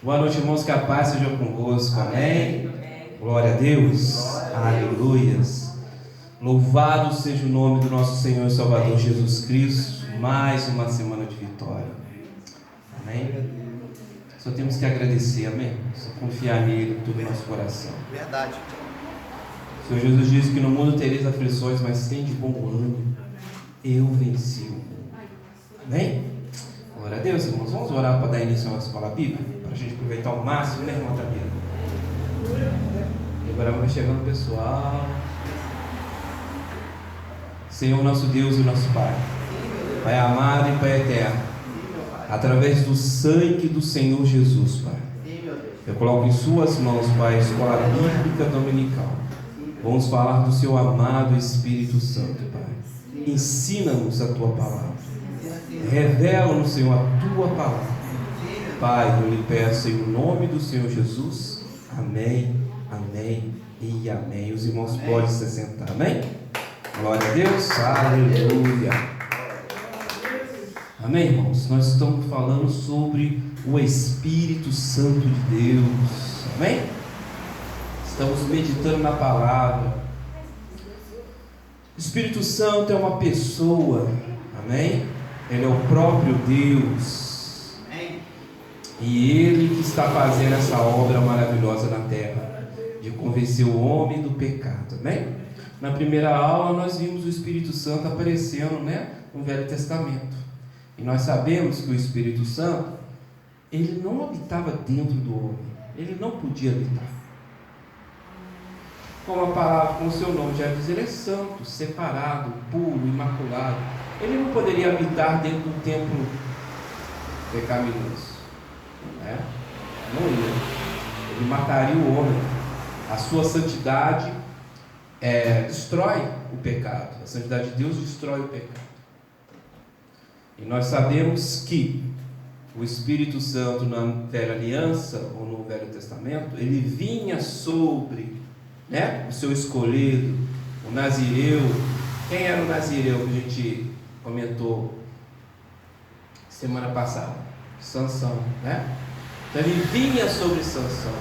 Boa noite, irmãos, que a paz seja convosco, amém? Glória a Deus, aleluias. Louvado seja o nome do nosso Senhor e Salvador Jesus Cristo, mais uma semana de vitória, amém? Só temos que agradecer, amém? Só confiar nele com todo o nosso coração. Verdade. O Senhor Jesus disse que no mundo tereis aflições, mas tem de bom ânimo, eu venci o mundo, amém? Glória a Deus, irmãos. Vamos orar para dar início à nossa escola bíblica? Para a gente aproveitar ao máximo, né, irmão Tamir? E agora vai chegando o pessoal. Senhor, nosso Deus e nosso Pai, Pai amado e Pai eterno, através do sangue do Senhor Jesus, Pai, eu coloco em Suas mãos, Pai, a escola bíblica dominical. Vamos falar do Seu amado Espírito Santo, Pai. Ensina-nos a Tua palavra. Revela-nos, Senhor, a Tua palavra. Pai, eu lhe peço em nome do Senhor Jesus. Amém, amém e amém. Os irmãos podem se sentar, amém? Glória a Deus, aleluia. Amém, irmãos? Nós estamos falando sobre o Espírito Santo de Deus, amém? Estamos meditando na palavra. O Espírito Santo é uma pessoa, amém? Ele é o próprio Deus. E Ele que está fazendo essa obra maravilhosa na terra, de convencer o homem do pecado, amém? Na primeira aula nós vimos o Espírito Santo aparecendo, né, no Velho Testamento. E nós sabemos que o Espírito Santo, ele não habitava dentro do homem, ele não podia habitar. Como a palavra, como o seu nome já diz, ele é santo, separado, puro, imaculado. Ele não poderia habitar dentro do templo pecaminoso. Não ia. Ele mataria o homem. A sua santidade destrói o pecado. A santidade de Deus destrói o pecado. E nós sabemos que o Espírito Santo na Velha Aliança ou no Velho Testamento, ele vinha sobre, né, o seu escolhido, o Nazireu. Quem era o Nazireu que a gente comentou semana passada? Sansão, né? Então ele vinha sobre Sansão.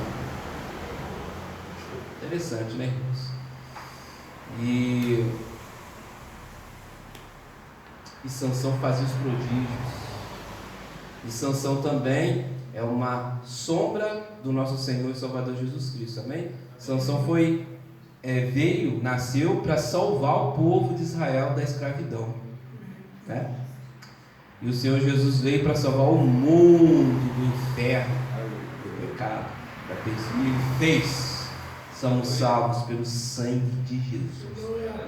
Interessante, né, irmãos? E Sansão fazia os prodígios. E Sansão também é uma sombra do nosso Senhor e Salvador Jesus Cristo, amém? Sansão nasceu para salvar o povo de Israel da escravidão, né? E o Senhor Jesus veio para salvar o mundo do inferno, do pecado, da perdição. Ele fez. Somos salvos pelo sangue de Jesus.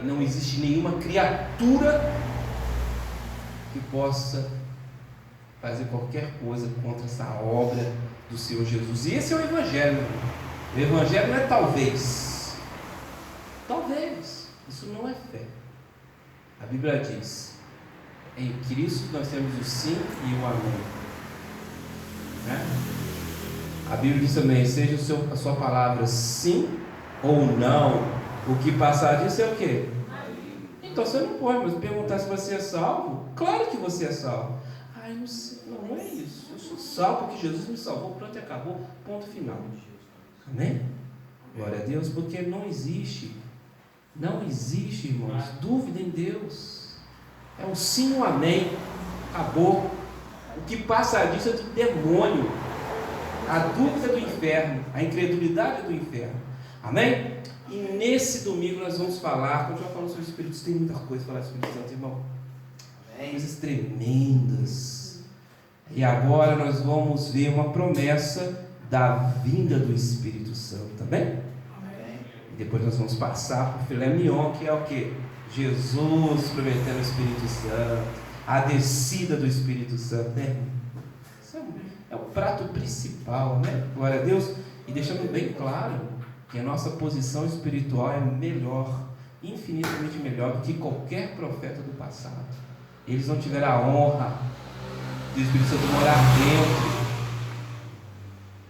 Não existe nenhuma criatura que possa fazer qualquer coisa contra essa obra do Senhor Jesus. E esse é o Evangelho, meu irmão. O Evangelho não é talvez. Talvez. Isso não é fé. A Bíblia diz: em Cristo nós temos o sim e o amém, né? A Bíblia diz também: seja a sua palavra sim ou não, o que passar disso é o quê? Então você não pode mais perguntar se você é salvo. Claro que você é salvo. Ai, não sei, não é isso. Eu sou salvo porque Jesus me salvou, pronto, e acabou, ponto final. Amém? Glória a Deus, porque não existe, irmãos, dúvida em Deus. É um sim, um amém. Acabou. O que passa disso é do demônio. A dúvida do inferno. A incredulidade do inferno. Amém? E nesse domingo nós vamos falar. Continuar falando sobre o Espírito Santo. Tem muita coisa para falar sobre o Espírito Santo, irmão. Coisas tremendas. E agora nós vamos ver uma promessa da vinda do Espírito Santo. Amém? E depois nós vamos passar para o filé mignon, que é o quê? Jesus prometendo o Espírito Santo, a descida do Espírito Santo, né? Isso é o prato principal, né? Glória a Deus. E deixando bem claro que a nossa posição espiritual é melhor, infinitamente melhor do que qualquer profeta do passado. Eles não tiveram a honra do Espírito Santo morar dentro.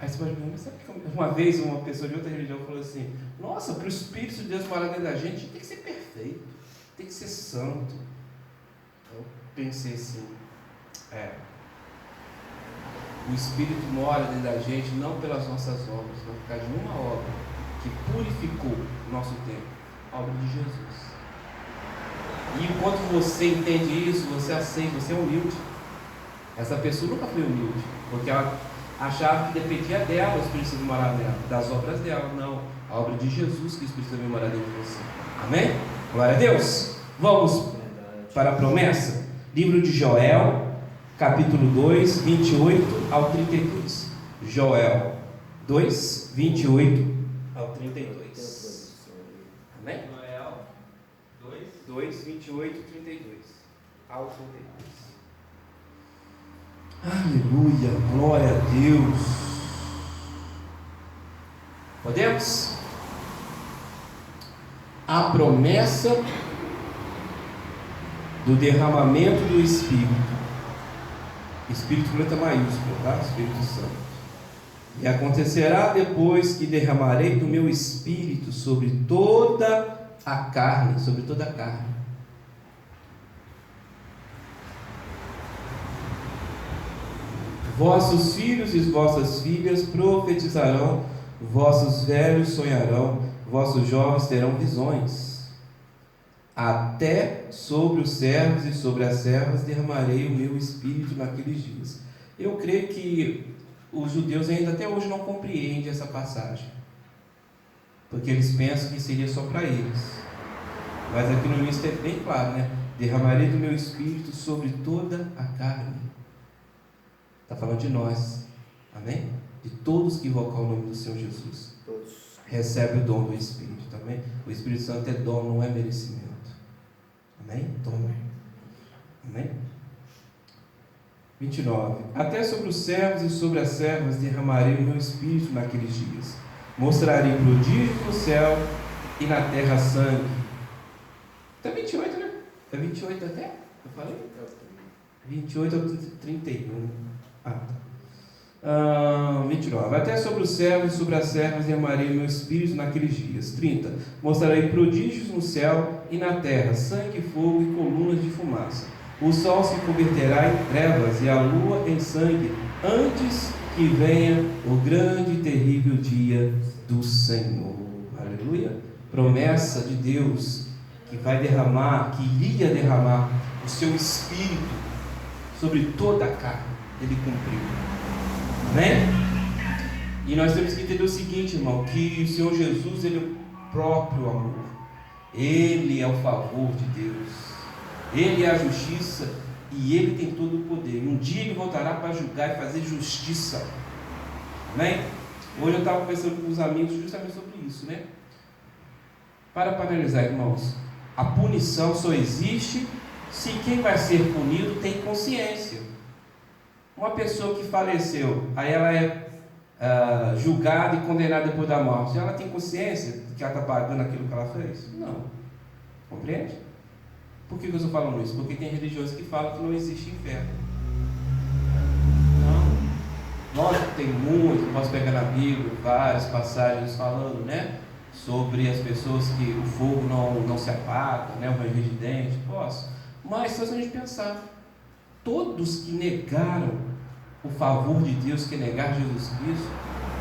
Aí você pode perguntar, mas sabe que uma vez uma pessoa de outra religião falou assim: nossa, para o Espírito de Deus morar dentro da gente tem que ser perfeito, tem que ser santo. Eu pensei assim, O Espírito mora dentro da gente não pelas nossas obras, mas por causa de uma obra que purificou o nosso tempo, a obra de Jesus. E enquanto você entende isso, você aceita, você é humilde. Essa pessoa nunca foi humilde, porque ela achava que dependia dela o Espírito Santo morar nela, das obras dela. Não, a obra de Jesus que o Espírito Santo morar dentro de você. Amém? Glória a Deus. Vamos para a promessa. Livro de Joel, capítulo 2, 28 ao 32. Joel 2, 28 ao 32. Amém? Joel 2, 28 e 32 ao 32. Aleluia, glória a Deus. Podemos? A promessa do derramamento do Espírito. Espírito com letra maiúscula, tá? Espírito Santo. E acontecerá depois que derramarei do meu Espírito sobre toda a carne, sobre toda a carne. Vossos filhos e vossas filhas profetizarão, vossos velhos sonharão, vossos jovens terão visões. Até sobre os servos e sobre as servas derramarei o meu Espírito naqueles dias. Eu creio que os judeus ainda até hoje não compreendem essa passagem, porque eles pensam que seria só para eles. Mas aqui no início é bem claro, né? Derramarei do meu Espírito sobre toda a carne. Está falando de nós, amém? De todos que invocar o nome do Senhor Jesus. Todos. Recebe o dom do Espírito, amém? O Espírito Santo é dom, não é merecimento. Amém? Dom. Amém? 29. Até sobre os servos e sobre as servas derramarei o meu Espírito naqueles dias. Mostrarei prodígios no céu e na terra sangue. Está 28, né? É 28 até? Eu falei? 28 ao 31. 29. Até sobre os servos e sobre as servas derramarei o meu Espírito naqueles dias. 30. Mostrarei prodígios no céu e na terra, sangue, fogo e colunas de fumaça. O sol se converterá em trevas e a lua em sangue, antes que venha o grande e terrível dia do Senhor. Aleluia. Promessa de Deus que vai derramar, que iria derramar o seu Espírito sobre toda a carne. Ele cumpriu. Amém? E nós temos que entender o seguinte, irmão, que o Senhor Jesus, Ele é o próprio amor. Ele é o favor de Deus. Ele é a justiça e Ele tem todo o poder. E um dia Ele voltará para julgar e fazer justiça. Amém? Hoje eu estava conversando com os amigos justamente sobre isso, né? Para analisar, irmãos, a punição só existe se quem vai ser punido tem consciência. Uma pessoa que faleceu, aí ela é julgada e condenada depois da morte, ela tem consciência de que ela está pagando aquilo que ela fez? Não. Compreende? Por que eu estou falando isso? Porque tem religiões que falam que não existe inferno. Não. Lógico que tem muito, posso pegar na Bíblia várias passagens falando, né? Sobre as pessoas que o fogo não se apaga, né? O ranger de dente, posso. Mas se a gente pensar, todos que negaram o favor de Deus, que negaram Jesus Cristo,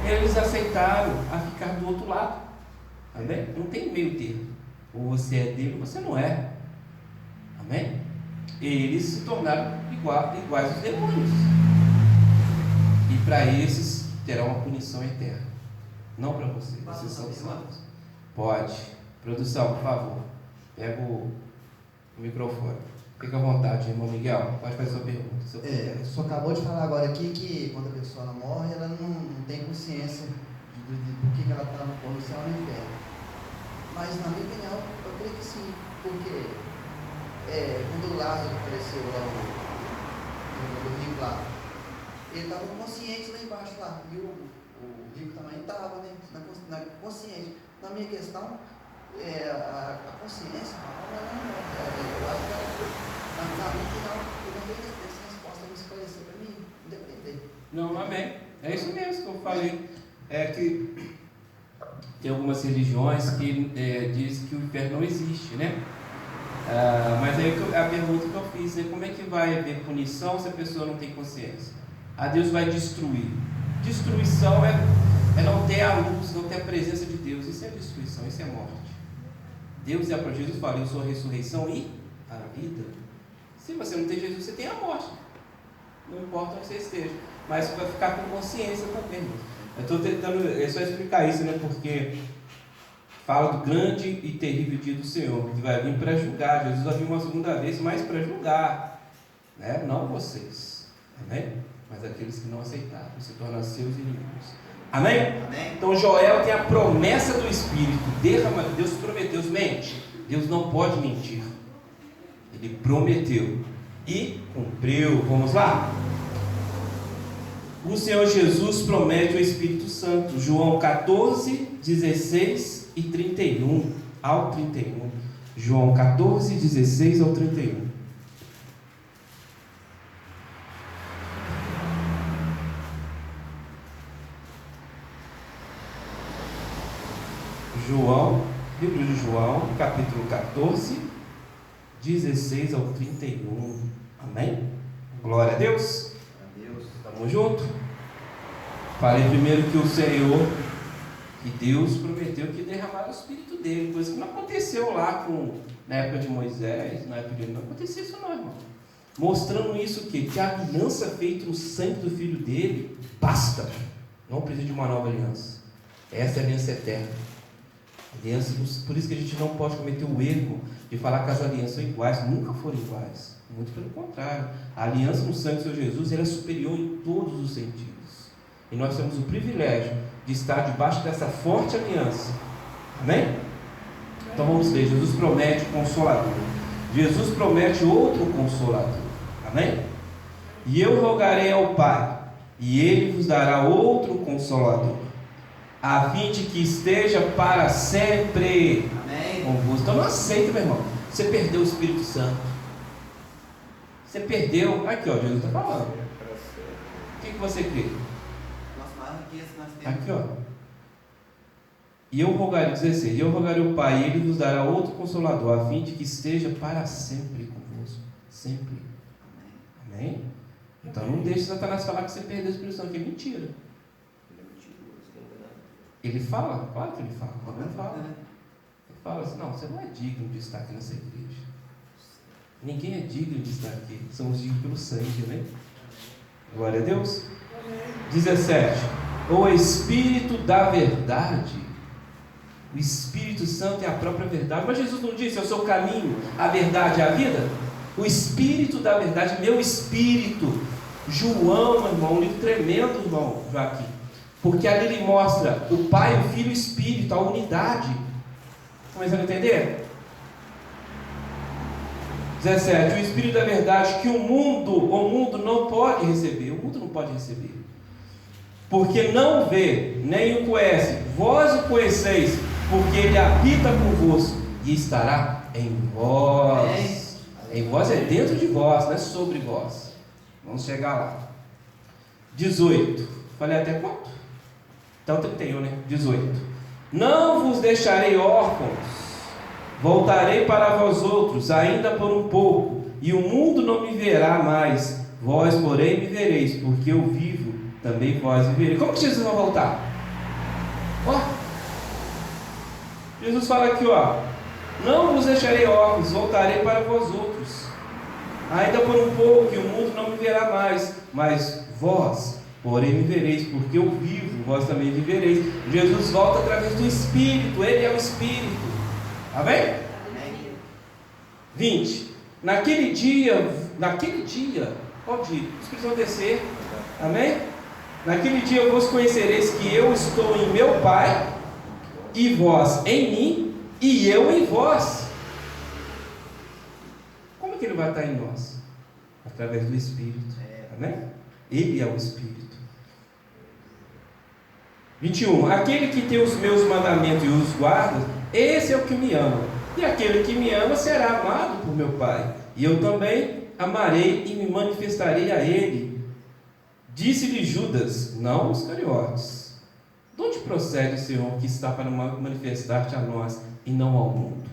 eles aceitaram a ficar do outro lado. Amém? Não tem meio termo. Ou você é dele ou você não é. Amém? Eles se tornaram iguais aos demônios. E para esses terá uma punição eterna. Não para vocês. Vocês são salvos. Pode. Produção, por favor. Pega o microfone. Fica à vontade, irmão Miguel. Pode fazer sua pergunta. O senhor acabou de falar agora aqui que quando a pessoa não morre, ela não tem consciência de por que ela está no céu ou no inferno. Mas, na minha opinião, eu creio que sim. Porque quando o Lázaro apareceu lá no rio lá, ele estava consciente lá embaixo lá. E o rico também estava, né? Consciente. Na minha questão, a consciência, eu acho que na minha opinião, eu não tenho essa resposta me esclarecer para mim, independente. Não, amém. É isso mesmo que eu falei. É que tem algumas religiões que dizem que o inferno não existe, né? Mas aí a pergunta que eu fiz é como é que vai haver punição se a pessoa não tem consciência? Deus vai destruir. Destruição é não ter a luz, não ter a presença de Deus. Isso é destruição, isso é morte. Deus para Jesus fala: eu sou a ressurreição e a vida. Se você não tem Jesus, você tem a morte. Não importa onde você esteja, mas você vai ficar com consciência também. Eu estou tentando só explicar isso, né? Porque fala do grande e terrível dia do Senhor, que vai vir para julgar. Jesus vai vir uma segunda vez, mas para julgar, né? Não vocês, amém? Mas aqueles que não aceitaram, se tornam seus inimigos. Amém? Amém. Então Joel tem a promessa do Espírito. Deus prometeu, mente. Deus não pode mentir. Ele prometeu e cumpriu. Vamos lá? O Senhor Jesus promete o Espírito Santo. João 14, 16 e 31 ao 31. João 14, 16 ao 31. Livro de João, capítulo 14, 16 ao 31. Amém? Glória a Deus. Estamos juntos. Falei primeiro que o Senhor, que Deus prometeu que derramara o Espírito dele, coisa que não aconteceu lá na época de Moisés, na época de... Não aconteceu isso não, irmão. Mostrando isso que a aliança feita no sangue do Filho dele basta. Não precisa de uma nova aliança. Essa é a aliança eterna. Aliança, por isso que a gente não pode cometer o erro de falar que as alianças são iguais. Nunca foram iguais. Muito pelo contrário. A aliança no sangue do Senhor Jesus ela é superior em todos os sentidos. E nós temos o privilégio de estar debaixo dessa forte aliança. Amém? Então vamos ver. Jesus promete o Consolador. Jesus promete outro Consolador. Amém? E eu rogarei ao Pai, e Ele vos dará outro Consolador, a fim de que esteja para sempre convosco. Então não aceita, meu irmão. Você perdeu o Espírito Santo. Você perdeu. Aqui, ó, Jesus está falando. O que você crê? Aqui, ó. E eu rogarei, 16. E eu rogarei ao Pai, e Ele vos dará outro Consolador, a fim de que esteja para sempre convosco. Sempre. Amém? Então não deixe Satanás falar que você perdeu a Espírito Santo, que é mentira. Ele fala, claro que ele fala, ele fala assim: não, você não é digno de estar aqui nessa igreja. Ninguém é digno de estar aqui. Somos dignos pelo sangue, né? Glória a Deus. 17. O Espírito da verdade. O Espírito Santo é a própria verdade. Mas Jesus não disse: eu sou o caminho, a verdade e a vida? O Espírito da verdade, meu Espírito. João, meu irmão, um livro tremendo, irmão Joaquim. Porque ali ele mostra o Pai, o Filho e o Espírito, a unidade. Começando a entender? 17. O Espírito da verdade que o mundo não pode receber. O mundo não pode receber. Porque não vê, nem o conhece. Vós o conheceis, porque ele habita convosco e estará em vós. Em vós é dentro de vós, não é sobre vós. Vamos chegar lá. 18. Falei até quanto? Então 31, né? 18. Não vos deixarei órfãos, voltarei para vós outros, ainda por um pouco, e o mundo não me verá mais, vós, porém, me vereis, porque eu vivo, também vós vivereis. Como que Jesus vai voltar? Ó, Jesus fala aqui, ó: não vos deixarei órfãos, voltarei para vós outros, ainda por um pouco, e o mundo não me verá mais, mas vós, porém me vereis, porque eu vivo, vós também vivereis. Jesus volta através do Espírito, Ele é o Espírito. Amém? 20. Naquele dia, qual dia? O Espírito vai descer. Amém? Naquele dia vos conhecereis que eu estou em meu Pai, e vós em mim, e eu em vós. Como que Ele vai estar em nós? Através do Espírito. Amém? Ele é o Espírito. 21. Aquele que tem os meus mandamentos e os guarda, esse é o que me ama. E aquele que me ama será amado por meu Pai. E eu também amarei e me manifestarei a ele. Disse-lhe Judas, não os Iscariotes: de onde procede o Senhor que está para manifestar-te a nós e não ao mundo?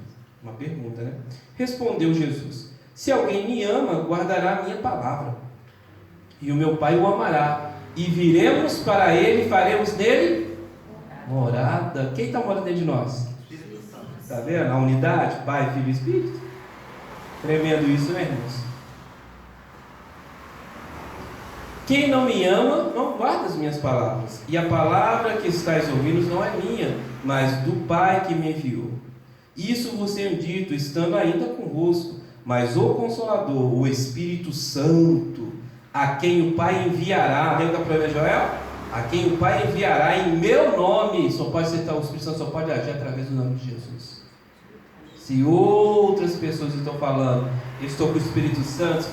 Uma pergunta, né? Respondeu Jesus: se alguém me ama, guardará a minha palavra. e o meu Pai o amará, e viremos para ele e faremos nele morada. Quem está morando dentro de nós? Está vendo? A unidade, Pai, Filho e Espírito. Tremendo isso, né, irmãos? Quem não me ama, não guarda as minhas palavras. E a palavra que estáis ouvindo não é minha, mas do Pai que me enviou. Isso vos tenho dito, estando ainda convosco. Mas o Consolador, o Espírito Santo, a quem o Pai enviará, lembra da promessa de Joel? A quem o Pai enviará em meu nome, só pode ser, o Espírito Santo só pode agir através do nome de Jesus. Se outras pessoas estão falando, eu estou com o Espírito Santo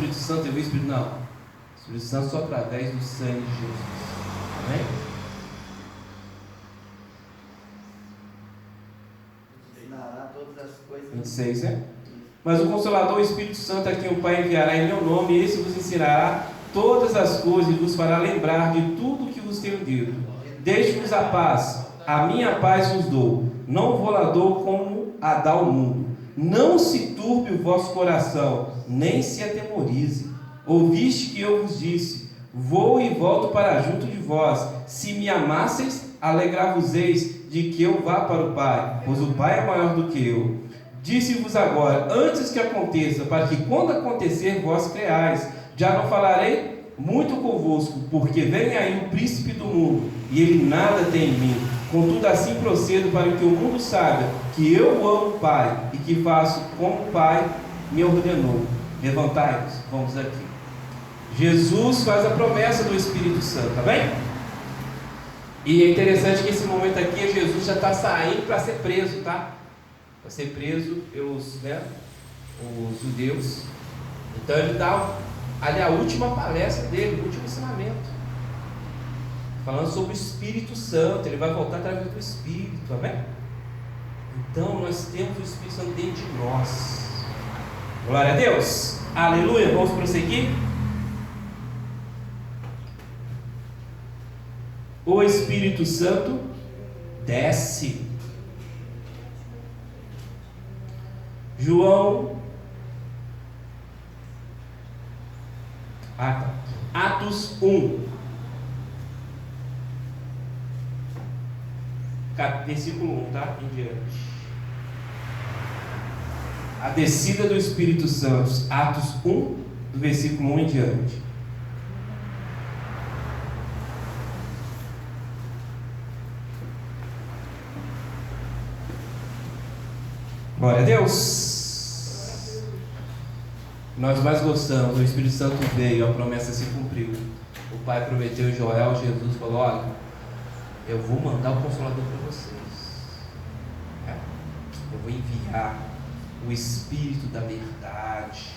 eu vi o Espírito, não. O Espírito Santo só através do sangue de Jesus. Amém? Ensinará todas as coisas. 26, né? Mas o Consolador, o Espírito Santo, a quem o Pai enviará em meu nome, esse vos ensinará todas as coisas e vos fará lembrar de tudo o que vos tenho dito. Deixe-vos a paz, a minha paz vos dou. Não vou lá dou como a dá o mundo. Não se turbe o vosso coração, nem se atemorize. Ouviste que eu vos disse: vou e volto para junto de vós. Se me amasseis, alegrar-vos-eis de que eu vá para o Pai, pois o Pai é maior do que eu. Disse-vos agora, antes que aconteça, para que quando acontecer vós creais. Já não falarei muito convosco, porque vem aí o príncipe do mundo, e ele nada tem em mim. Contudo assim procedo para que o mundo saiba que eu amo o Pai, e que faço como o Pai me ordenou. Levantai-vos, vamos aqui. Jesus faz a promessa do Espírito Santo, tá bem? E é interessante que esse momento aqui, Jesus já está saindo para ser preso, tá? Para ser preso pelos, os judeus. Então ele dá ali a última palestra dele, o último ensinamento, falando sobre o Espírito Santo. Ele vai voltar através do Espírito, tá bem? Então nós temos o Espírito Santo dentro de nós. Glória a Deus, aleluia. Vamos prosseguir. O Espírito Santo desce. João, Atos 1, versículo 1, tá? Em diante. A descida do Espírito Santo, Atos 1, do versículo 1 em diante. Glória a Deus. Nós mais gostamos, o Espírito Santo veio, a promessa se cumpriu. O Pai prometeu em Joel, Jesus falou: olha, eu vou mandar o Consolador para vocês. Eu vou enviar o Espírito da verdade.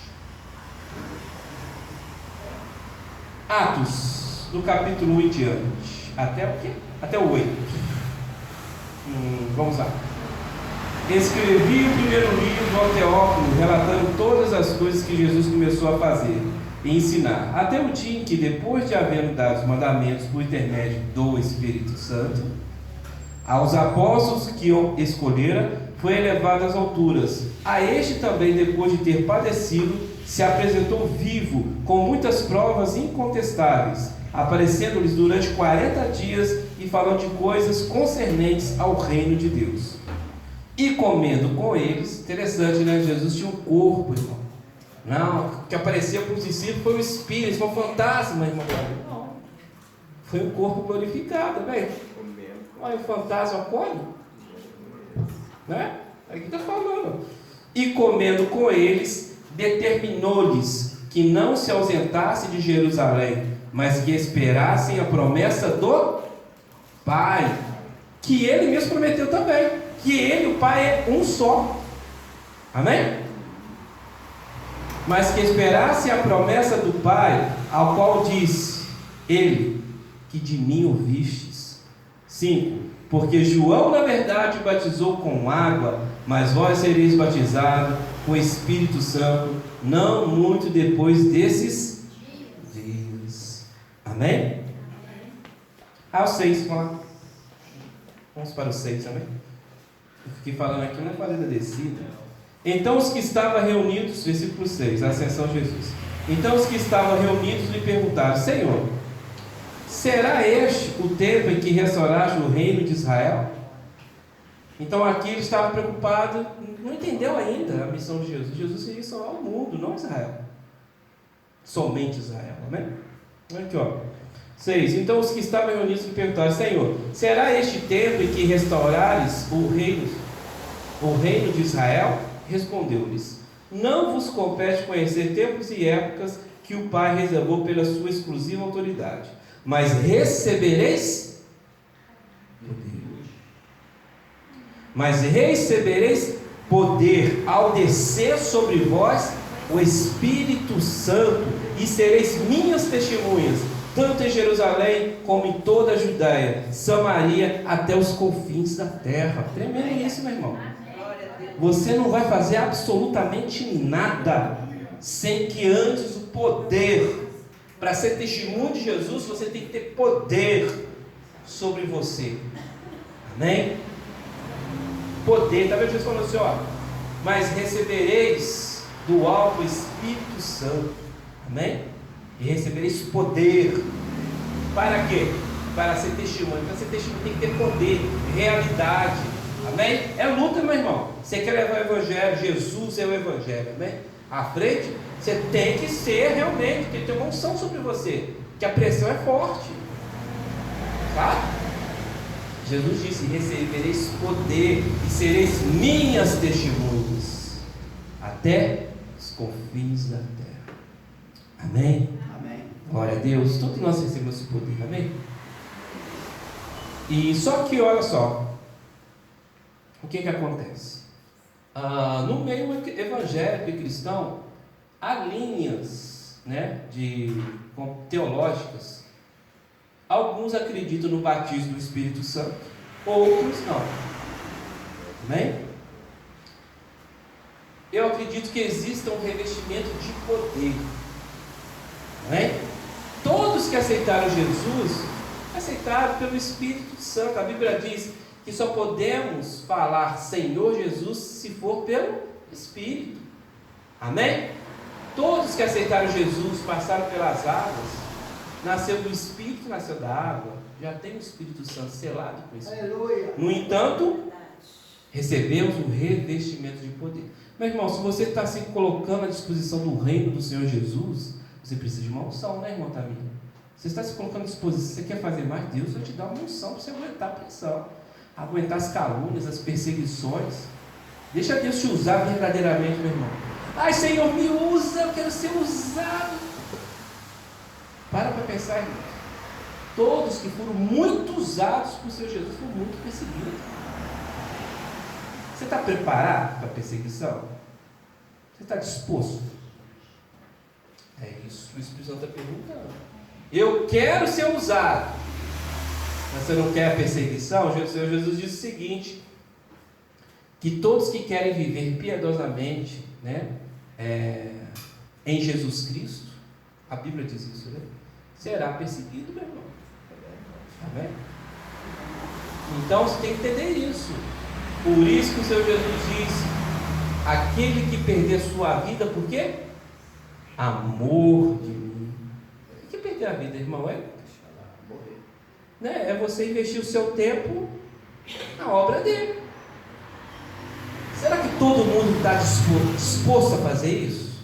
Atos, do capítulo 1 em diante. Até o quê? Até o 8. Vamos lá. Escrevi o primeiro livro ao Teófilo, relatando todas as coisas que Jesus começou a fazer e ensinar, até o dia em que, depois de haver dado os mandamentos por intermédio do Espírito Santo, aos apóstolos que o escolhera, foi elevado às alturas. A este também, depois de ter padecido, se apresentou vivo, com muitas provas incontestáveis, aparecendo-lhes durante 40 dias e falando de coisas concernentes ao reino de Deus. E comendo com eles, interessante, né? Jesus tinha um corpo, irmão. Não, o que apareceu para os discípulos foi o Espírito, foi um fantasma, irmão. Não, foi um corpo glorificado, velho. Olha, o fantasma come, né? Aqui está falando. E comendo com eles, determinou-lhes que não se ausentasse de Jerusalém, mas que esperassem a promessa do Pai, que ele mesmo prometeu também. Que ele e o Pai é um só. Amém? Mas que esperasse a promessa do Pai, ao qual disse ele, que de mim ouvistes. 5. Porque João na verdade batizou com água, mas vós sereis batizados com o Espírito Santo, não muito depois desses dias. Amém? Ao 6, vamos para o 6 também. Eu fiquei falando aqui, não falei da descida. Então os que estavam reunidos, versículo 6, a ascensão de Jesus. Então os que estavam reunidos lhe perguntaram: Senhor, será este o tempo em que restauraste o reino de Israel? Então aqui ele estava preocupado, não entendeu ainda a missão de Jesus. Jesus seria salvar o mundo, não Israel. Somente Israel, amém? Aqui, ó. 6. Então os que estavam reunidos lhe perguntaram: Senhor, será este tempo em que restaurares o reino de Israel? Respondeu-lhes: Não vos compete conhecer tempos e épocas que o Pai reservou pela sua exclusiva autoridade, mas recebereis poder. Mas recebereis poder ao descer sobre vós o Espírito Santo, e sereis minhas testemunhas, tanto em Jerusalém como em toda a Judéia, Samaria, até os confins da terra. Tremendo isso, meu irmão. Você não vai fazer absolutamente nada sem que antes o poder, para ser testemunho de Jesus, você tem que ter poder sobre você. Amém? Poder. Está vendo Jesus falando assim, ó, mas recebereis do alto o Espírito Santo. Amém? E recebereis poder. Para quê? Para ser testemunho. Para ser testemunho tem que ter poder, realidade. Amém? É luta, meu irmão. Você quer levar o Evangelho, Jesus é o Evangelho. Amém? À frente, você tem que ser realmente, tem que ter uma unção sobre você, que a pressão é forte. Sabe? Jesus disse: recebereis poder e sereis minhas testemunhas até os confins da terra. Amém? Amém. Glória a Deus. Todos nós recebemos esse poder. Amém? E só que olha só, o que acontece? No meio evangélico e cristão há linhas, né, teológicas. Alguns acreditam no batismo do Espírito Santo, outros não. Amém? Eu acredito que exista um revestimento de poder. Amém? Todos que aceitaram Jesus, aceitaram pelo Espírito Santo. A Bíblia diz que só podemos falar Senhor Jesus se for pelo Espírito. Amém? Todos que aceitaram Jesus, passaram pelas águas, nasceu do Espírito, nasceu da água, já tem o Espírito Santo selado com isso. Aleluia. No entanto, recebemos o revestimento de poder. Meu irmão, se você está se colocando à disposição do reino do Senhor Jesus, você precisa de uma unção, né, irmão Tamir? Você está se colocando à disposição, você quer fazer mais, Deus vai te dar uma unção para você aguentar a pressão, aguentar as calúnias, as perseguições. Deixa Deus te usar verdadeiramente, meu irmão. Ai, Senhor, me usa, eu quero ser usado. Para pensar, irmão. Todos que foram muito usados por Senhor Jesus foram muito perseguidos. Você está preparado para a perseguição? Você está disposto? É isso que o Espírito Santo está perguntando. Eu quero ser usado, mas você não quer a perseguição? O Senhor Jesus disse o seguinte: que todos que querem viver piedosamente, né, em Jesus Cristo, a Bíblia diz isso, né, será perseguido, meu irmão. Amém? Então você tem que entender isso. Por isso que o Senhor Jesus disse: aquele que perder sua vida, por quê? Amor de mim. O que perder a vida, irmão? É você investir o seu tempo na obra dele. Será que todo mundo está disposto a fazer isso?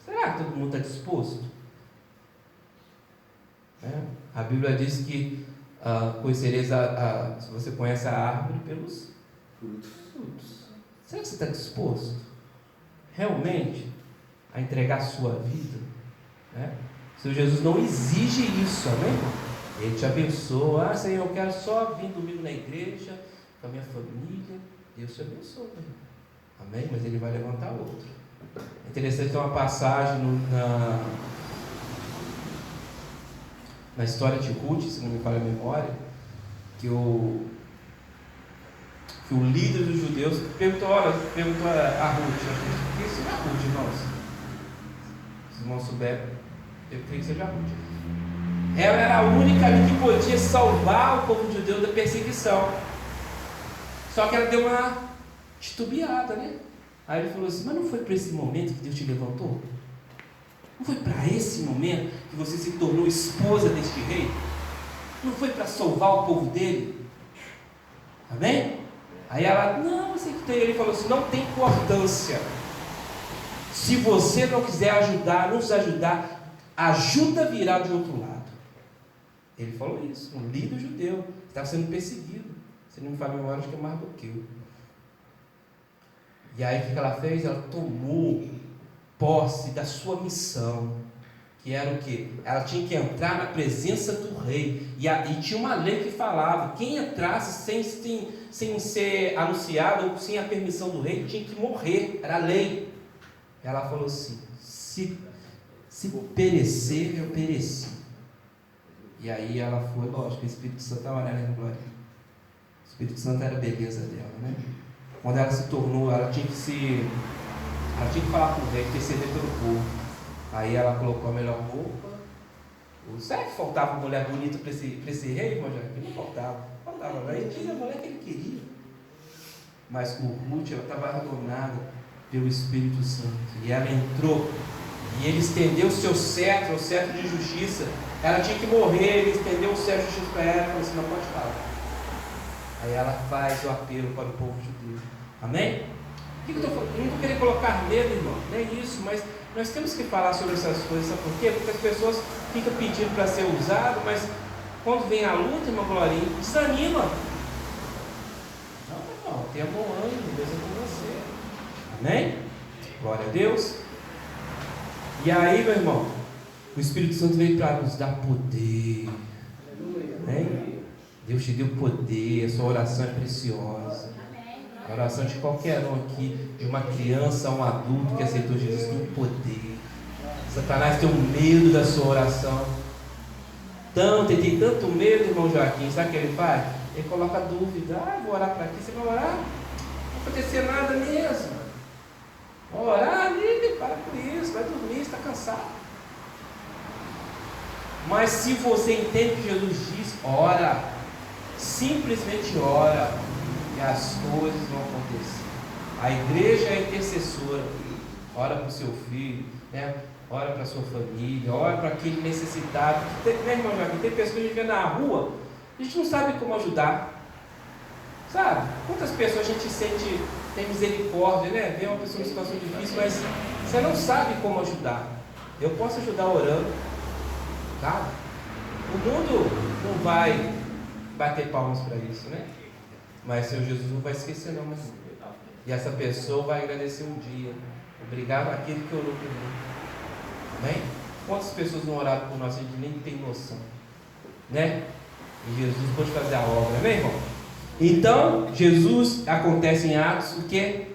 Será que todo mundo está disposto? A Bíblia diz que conhecereis se você conhece a árvore pelos frutos. Será que você está disposto realmente a entregar a sua vida? O Senhor Jesus não exige isso, amém? Ele te abençoa. Ah, Senhor, eu quero só vir domingo na igreja com a minha família. Deus te abençoa, amém? Mas Ele vai levantar outro. É interessante ter uma passagem na história de Ruth, se não me falha a memória, que o líder dos judeus perguntou a Ruth: quem será Ruth, irmãos? Se os irmãos souberem, eu creio que seja Ruth. Ela era a única ali que podia salvar o povo judeu da perseguição. Só que ela deu uma titubeada, né? Aí ele falou assim: mas não foi para esse momento que Deus te levantou? Não foi para esse momento que você se tornou esposa deste rei? Não foi para salvar o povo dele? Amém? Aí ela, não, você que tem. Ele falou assim, não tem importância. Se você não quiser ajudar, nos ajudar, ajuda virá de outro lado. Ele falou isso, um líder judeu, estava sendo perseguido. Se não me fala a memória, acho que é Mardoqueu. E aí o que ela fez? Ela tomou posse da sua missão, que era o quê? Ela tinha que entrar na presença do rei, e tinha uma lei que falava, quem entrasse sem ser anunciado, ou sem a permissão do rei, tinha que morrer, era a lei. Ela falou assim, se perecer, eu pereci. E aí ela foi, lógico, o Espírito Santo estava nela, né, Glória? O Espírito Santo era a beleza dela, né? Quando ela se tornou, ela tinha que falar com o rei, interceder pelo povo. Aí ela colocou a melhor roupa. Será que faltava uma mulher bonita para esse rei, irmão? Não faltava. Ele tinha a mulher que ele queria. Mas o Ruth, ela estava adornada pelo Espírito Santo. E ela entrou. E ele estendeu o seu cetro, o cetro de justiça. Ela tinha que morrer, ele estendeu o cetro de justiça para ela e falou assim, não pode falar. Aí ela faz o apelo para o povo judeu. Amém? O que eu estou falando? Não estou querendo colocar medo, irmão. Nem isso, mas nós temos que falar sobre essas coisas. Sabe por quê? Porque as pessoas ficam pedindo para ser usado, mas quando vem a luta, irmão Glorinha, desanima. Não, irmão, tenha bom ânimo, Deus é com você. Amém? Glória a Deus. E aí, meu irmão, o Espírito Santo veio para nos dar poder. Amém? Deus te deu poder, a sua oração é preciosa. A oração de qualquer um aqui, de uma criança a um adulto que aceitou Jesus, tem poder. Satanás tem um medo da sua oração. Ele tem tanto medo, irmão Joaquim, sabe o que ele faz? Ele coloca dúvida, vou orar para aqui, você vai orar? Não vai acontecer nada mesmo. Vou orar, livre, para com isso, vai dormir, está cansado. Mas se você entende que Jesus diz, ora, simplesmente ora, e as coisas vão acontecer. A igreja é intercessora. Ora para o seu filho, né? Ora para a sua família, ora para aquele necessitado. Né, irmão Joaquim? Tem pessoas que a gente vê na rua, a gente não sabe como ajudar. Sabe? Quantas pessoas a gente sente, tem misericórdia, né? Vê uma pessoa em situação difícil, mas você não sabe como ajudar. Eu posso ajudar orando, sabe? O mundo não vai bater palmas para isso, né? Mas o Senhor Jesus não vai esquecer não, mas e essa pessoa vai agradecer um dia. Obrigado àquele que orou por mim. Amém? Quantas pessoas não oraram por nós, a gente nem tem noção, né? E Jesus pode fazer a obra, amém, irmão? Então, Jesus, acontece em Atos, o quê?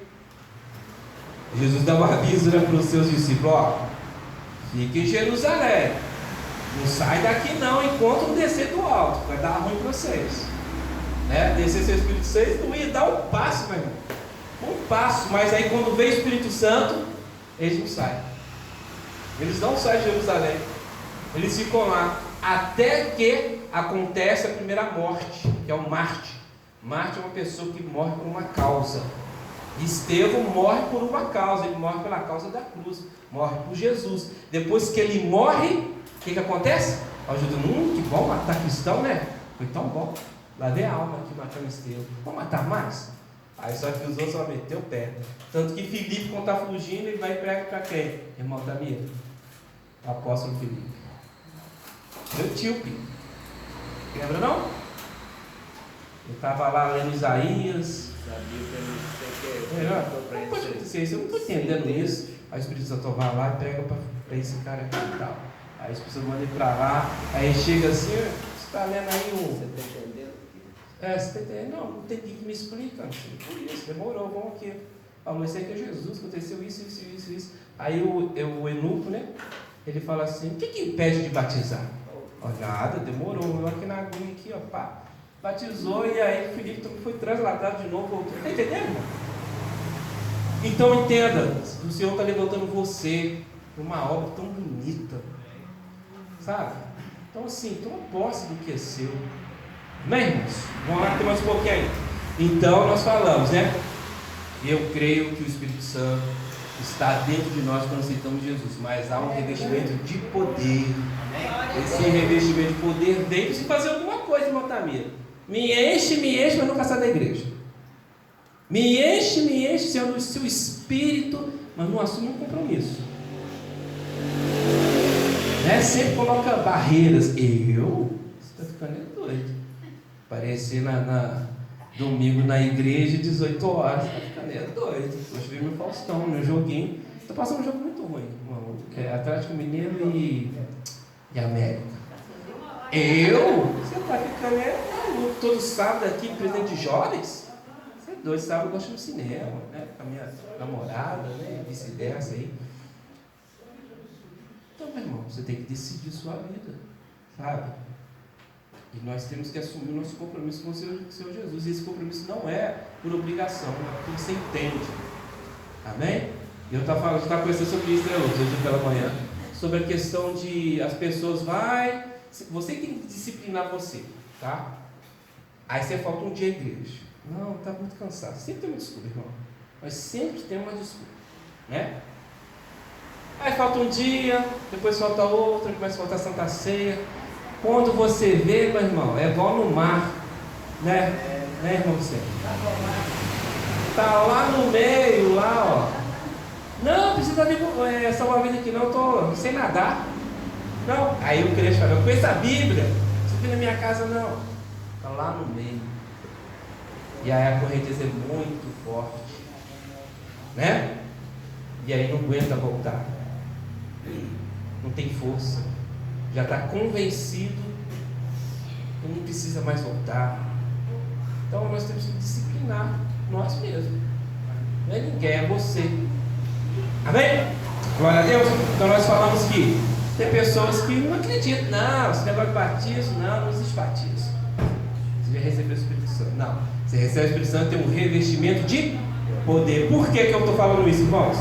Jesus dá um aviso, né, para os seus discípulos, fique em Jerusalém, não sai daqui não, enquanto não descer do alto, vai dar ruim para vocês, né? Descer seu Espírito Santo, não ia dar um passo, meu irmão, um passo, mas aí quando veio o Espírito Santo, eles não saem, eles não saem de Jerusalém, eles ficam lá, até que acontece a primeira morte, que é o Marte. Marte é uma pessoa que morre por uma causa. Estevão morre por uma causa, ele morre pela causa da cruz, morre por Jesus. Depois que ele morre, o que acontece? Ajuda, que bom matar cristão, né? Foi tão bom. Lavei a alma aqui matando Estevão. Vamos matar mais? Aí só que os outros vão meter o pé. Tanto que Filipe, quando está fugindo, ele vai e prega para quem? Irmão Tamir, o apóstolo Filipe. Meu tio, lembra não? Eu estava lá lendo Isaías. Não pode acontecer isso, eu não estou entendendo isso. Aí o Espírito Santo vai lá e prega para esse cara aqui e tal. Aí o Espírito Santo manda ele para lá. Aí chega assim, você está lendo aí um. Você está entendendo? Você está entendendo? Não tem que me explicar. Por isso, demorou, vamos aqui. Falou, esse aqui é Jesus, aconteceu isso. Aí o eunuco, né? Ele fala assim: o que impede de batizar? Nada, demorou. Eu aqui na agulha, aqui, pá. Batizou e aí o Filipe foi transladado de novo. Está entendendo, irmão? Então entenda, o Senhor está levantando você para uma obra tão bonita, sabe? Então assim, toma posse do que é seu. Amém, irmãos? Vamos lá, tem mais um pouquinho aí. Então nós falamos, né? Eu creio que o Espírito Santo está dentro de nós quando aceitamos Jesus, mas há um revestimento de poder. Esse revestimento de poder vem para fazer alguma coisa, irmão Tamir. Me enche, mas nunca sai da igreja. Me enche, sendo o seu espírito, mas não assume um compromisso. Né? Sempre coloca barreiras. Você está ficando doido. Aparecer domingo na igreja, 18 horas, você está ficando doido. Hoje vi meu Faustão, meu joguinho. Estou passando um jogo muito ruim, irmão. Atlético Mineiro e América. Você está ficando todo sábado aqui, presente de jovens? Você é doido, sábado eu gosto de ir no cinema, né? Com a minha namorada, né? E vice-versa aí. Então, meu irmão, você tem que decidir sua vida, sabe? E nós temos que assumir o nosso compromisso com o Senhor Jesus. E esse compromisso não é por obrigação, é porque você entende. Amém? E eu estava conversando sobre isso hoje pela manhã. Sobre a questão de as pessoas você tem que disciplinar você, tá? Aí você falta um dia à igreja. Não, está muito cansado. Sempre tem uma desculpa, irmão. Mas sempre tem uma desculpa, né? Aí falta um dia, depois falta outro, começa a faltar Santa Ceia. Quando você vê, meu irmão, é igual no mar, né? Né, irmão Vicente? Tá lá no meio, lá, ó. Não, precisa salvar a vida aqui não, eu tô sem nadar. Não, aí o crente fala, eu conheço a Bíblia, você vem na minha casa não. Tá lá no meio. E aí a correnteza é muito forte, né? E aí não aguenta voltar. Não tem força. Já está convencido que não precisa mais voltar. Então nós temos que disciplinar nós mesmos. Não é ninguém, é você. Amém? Glória a Deus. Então nós falamos que tem pessoas que não acreditam. Não, esse negócio de batismo, não existe batismo. Você já recebeu o Espírito Santo. Não, você recebe o Espírito Santo, tem um revestimento de poder. Por que eu estou falando isso, irmãos?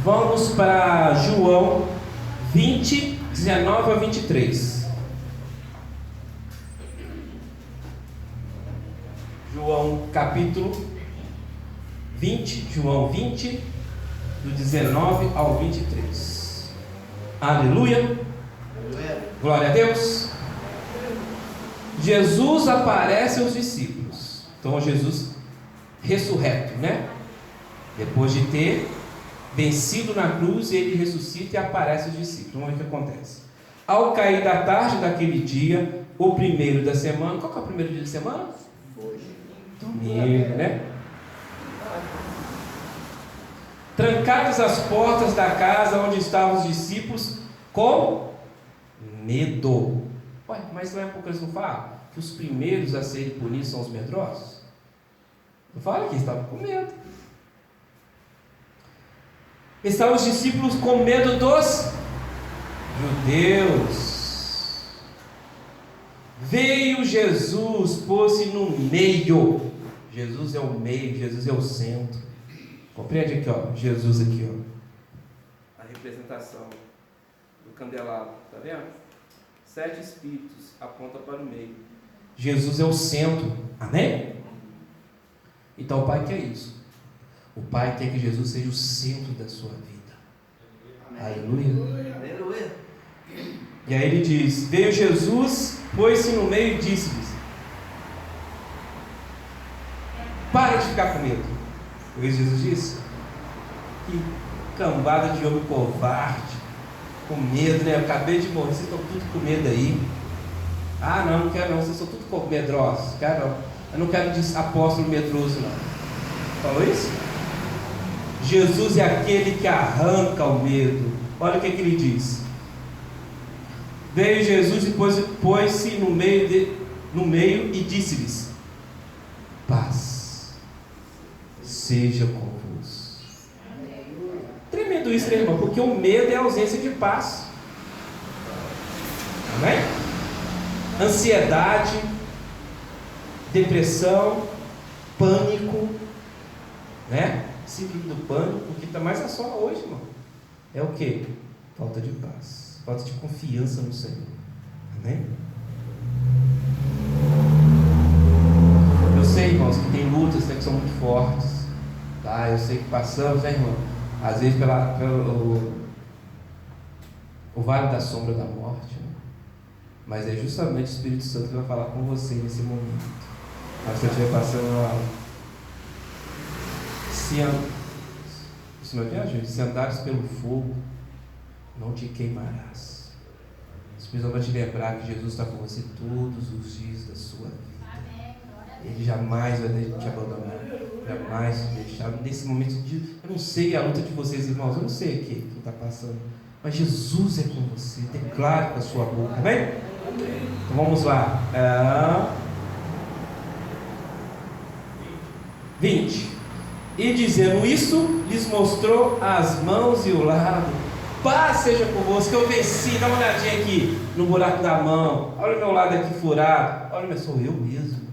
Vamos para João 20, 19 a 23. João capítulo 20, João 20, do 19 ao 23. Aleluia. Glória a Deus. Jesus aparece aos discípulos. Então Jesus ressurreto, né? Depois de ter vencido na cruz, ele ressuscita e aparece aos discípulos. Vamos ver o que acontece. Ao cair da tarde daquele dia, o primeiro da semana. Qual que é o primeiro dia da semana? Domingo, né? Trancadas as portas da casa onde estavam os discípulos, com medo. Ué, mas não é porque eles não falam que os primeiros a serem punidos são os medrosos? Não fala que estavam com medo. Estavam os discípulos com medo dos judeus. Veio Jesus, pôs-se no meio. Jesus é o meio, Jesus é o centro. Compreende aqui, ó, Jesus aqui, ó. A representação do candelabro, tá vendo? 7 espíritos aponta para o meio. Jesus é o centro, amém? Então o Pai quer isso. O Pai quer que Jesus seja o centro da sua vida. Aleluia. Aleluia. E aí ele diz: veio Jesus, pôs-se no meio e disse-lhes: para de ficar com medo. O que Jesus disse? Que cambada de homem covarde, com medo, né? Eu acabei de morrer, vocês estão tudo com medo aí. Ah, não quero não, vocês são tudo medrosos. Quero não. Eu não quero de apóstolo medroso, não. Falou isso? Jesus é aquele que arranca o medo. Olha o que ele diz. Veio Jesus e pôs-se no meio e disse-lhes: paz seja convosco. Tremendo isso, né, irmão? Porque o medo é a ausência de paz. Amém? Ansiedade, depressão, pânico, né? Síndrome do pânico, o que está mais a só hoje, irmão, é o que? Falta de paz, falta de confiança no Senhor. Amém? Eu sei, irmãos, que tem lutas, né, que são muito fortes, tá? Eu sei que passamos, né, irmão? Às vezes pelo o vale da sombra da morte, né? Mas é justamente o Espírito Santo que vai falar com você nesse momento. Mas se você estiver passando se andares pelo fogo, não te queimarás. O Espírito vai te lembrar que Jesus está com você todos os dias da sua vida. Ele jamais vai te abandonar, jamais te deixar. Nesse momento eu não sei a luta de vocês, irmãos, eu não sei o que está passando, mas Jesus é com você, declare com a sua boca, amém? Então vamos lá. 20. E dizendo isso, lhes mostrou as mãos e o lado. Paz seja convosco. Eu venci. Dá uma olhadinha aqui no buraco da mão. Olha o meu lado aqui furado. Olha, mas sou eu mesmo.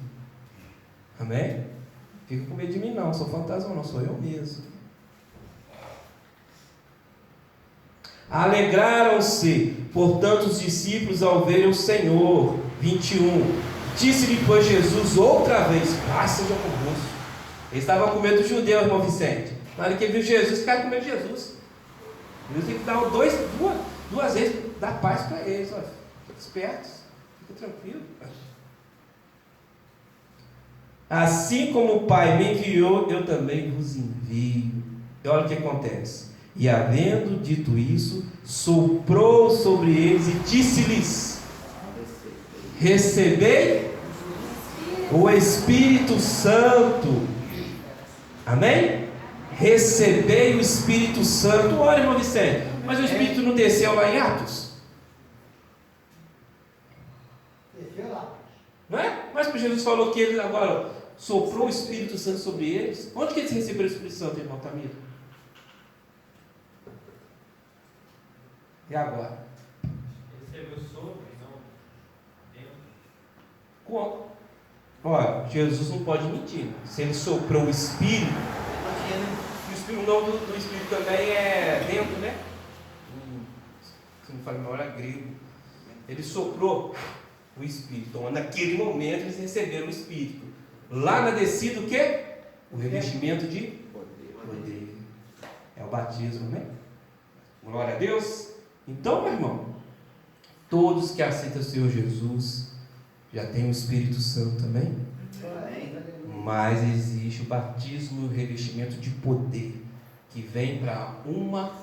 Amém? Fica com medo de mim não. Sou fantasma não, sou eu mesmo. Alegraram-se, portanto, os discípulos ao verem o Senhor. 21. Disse-lhe, pois, Jesus outra vez: paz seja convosco. Eles estavam com medo do judeu, irmão Vicente. Na hora que viu Jesus, ficaram com medo de Jesus. Jesus tem que dar duas vezes, dar paz para eles. Olha, fiquem espertos, fiquem tranquilos. Assim como o Pai me enviou, eu também vos envio. E olha o que acontece. E havendo dito isso, soprou sobre eles e disse-lhes: recebei o Espírito Santo. Amém? Recebei o Espírito Santo. Olha, irmão Vicente, mas o Espírito não desceu lá em Atos? Desceu lá. Não é? Mas Jesus falou que ele agora soprou o Espírito Santo sobre eles. Onde que eles receberam o Espírito Santo, irmão Tamir? E agora? Recebeu sobre, não dentro. Como? Olha, Jesus não pode mentir. Se ele soprou o Espírito, o Espírito não do Espírito também é dentro, né? Se não fala memória, é grego. Ele soprou o Espírito. Então, naquele momento, eles receberam o Espírito. Lá na descida, o quê? O revestimento de poder. É o batismo, né? Glória a Deus. Então, meu irmão, todos que aceitam o Senhor Jesus já tem o Espírito Santo também. Mas existe o batismo e o revestimento de poder que vem para uma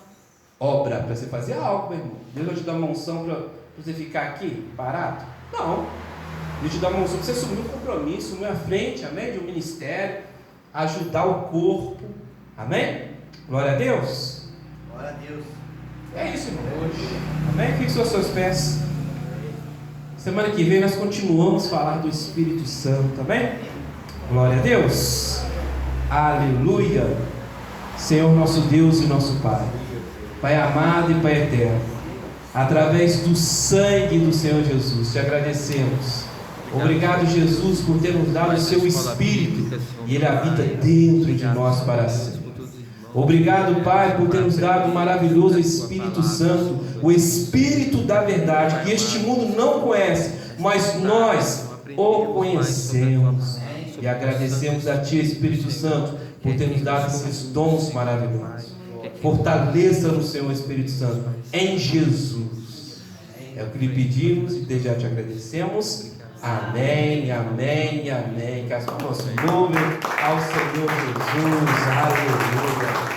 obra, para você fazer algo, meu irmão. Deus vai te dar uma unção para você ficar aqui parado? Não. Deus te dá uma unção para você assumir um compromisso, assumir a frente, amém? De um ministério, ajudar o corpo, amém? Glória a Deus. Glória a Deus. É isso, irmão. Amém? Fique aos seus pés. Semana que vem nós continuamos a falar do Espírito Santo, amém? Glória a Deus. Aleluia. Senhor nosso Deus e nosso Pai, Pai amado e Pai eterno, através do sangue do Senhor Jesus, te agradecemos. Obrigado, Jesus, por ter nos dado o seu Espírito e Ele habita dentro de nós para sempre. Obrigado, Pai, por ter nos dado o maravilhoso Espírito Santo, o Espírito da verdade, que este mundo não conhece, mas nós o conhecemos. E agradecemos a Ti, Espírito Santo, por ter nos dado esses dons maravilhosos. Fortaleça no Senhor, Espírito Santo, em Jesus. É o que lhe pedimos e desde já te agradecemos. Amém, amém, amém. Que as palmas louvem ao Senhor Jesus. Aleluia.